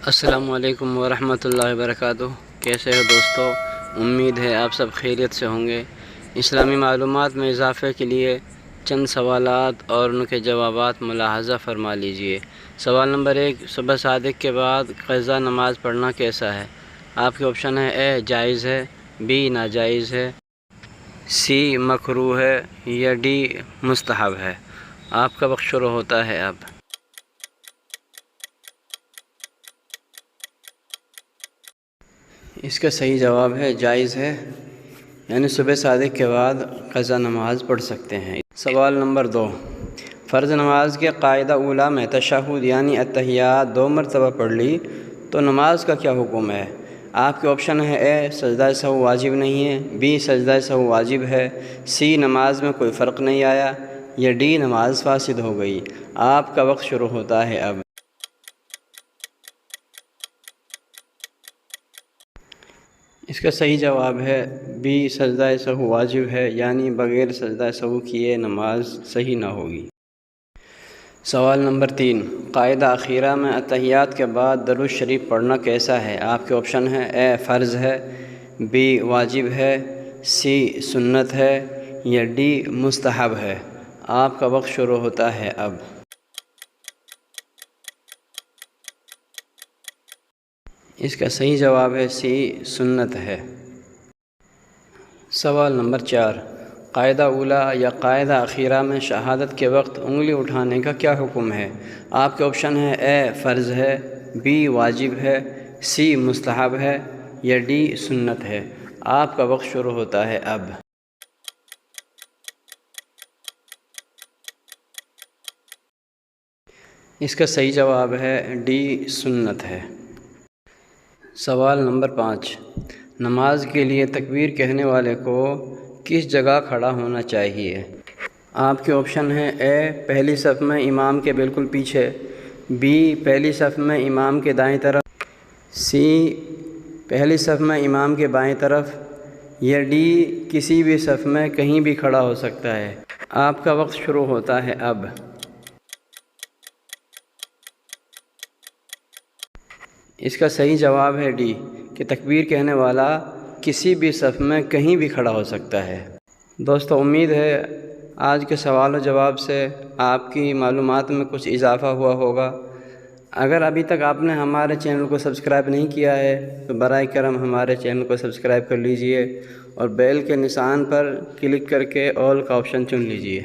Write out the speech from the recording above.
السلام علیکم ورحمۃ اللہ وبرکاتہ۔ کیسے ہو دوستو؟ امید ہے آپ سب خیریت سے ہوں گے۔ اسلامی معلومات میں اضافے کے لیے چند سوالات اور ان کے جوابات ملاحظہ فرما لیجئے۔ سوال نمبر 1، صبح صادق کے بعد قضا نماز پڑھنا کیسا ہے؟ آپ کے آپشن ہے: اے جائز ہے، بی ناجائز ہے، سی مکروہ ہے یا ڈی مستحب ہے۔ آپ کا وقت شروع ہوتا ہے اب۔ اس کا صحیح جواب ہے جائز ہے، یعنی صبح صادق کے بعد قضا نماز پڑھ سکتے ہیں۔ سوال نمبر 2، فرض نماز کے قاعدہ اولیٰ میں تشہد یعنی اتحیات 2 مرتبہ پڑھ لی تو نماز کا کیا حکم ہے؟ آپ کے آپشن ہے: اے سجدہ سہو واجب نہیں ہے، بی سجدہ سہو واجب ہے، سی نماز میں کوئی فرق نہیں آیا یا ڈی نماز فاسد ہو گئی۔ آپ کا وقت شروع ہوتا ہے اب۔ اس کا صحیح جواب ہے بی سجدہ سہو واجب ہے، یعنی بغیر سجدہ سہو کیے نماز صحیح نہ ہوگی۔ سوال نمبر 3، قاعدہ اخیرہ میں اتحیات کے بعد درود شریف پڑھنا کیسا ہے؟ آپ کے آپشن ہیں: اے فرض ہے، بی واجب ہے، سی سنت ہے یا ڈی مستحب ہے۔ آپ کا وقت شروع ہوتا ہے اب۔ اس کا صحیح جواب ہے سی سنت ہے۔ سوال نمبر 4، قاعدہ اولیٰ یا قاعدہ اخیرہ میں شہادت کے وقت انگلی اٹھانے کا کیا حکم ہے؟ آپ کے آپشن ہے: اے فرض ہے، بی واجب ہے، سی مستحب ہے یا ڈی سنت ہے۔ آپ کا وقت شروع ہوتا ہے اب۔ اس کا صحیح جواب ہے ڈی سنت ہے۔ سوال نمبر 5، نماز کے لیے تکبیر کہنے والے کو کس جگہ کھڑا ہونا چاہیے؟ آپ کے آپشن ہیں: اے پہلی صف میں امام کے بالکل پیچھے، بی پہلی صف میں امام کے دائیں طرف، سی پہلی صف میں امام کے بائیں طرف یا ڈی کسی بھی صف میں کہیں بھی کھڑا ہو سکتا ہے۔ آپ کا وقت شروع ہوتا ہے اب۔ اس کا صحیح جواب ہے ڈی کہ تکبیر کہنے والا کسی بھی صف میں کہیں بھی کھڑا ہو سکتا ہے۔ دوستو، امید ہے آج کے سوال و جواب سے آپ کی معلومات میں کچھ اضافہ ہوا ہوگا۔ اگر ابھی تک آپ نے ہمارے چینل کو سبسکرائب نہیں کیا ہے تو برائے کرم ہمارے چینل کو سبسکرائب کر لیجئے اور بیل کے نشان پر کلک کر کے آل کا آپشن چن لیجئے۔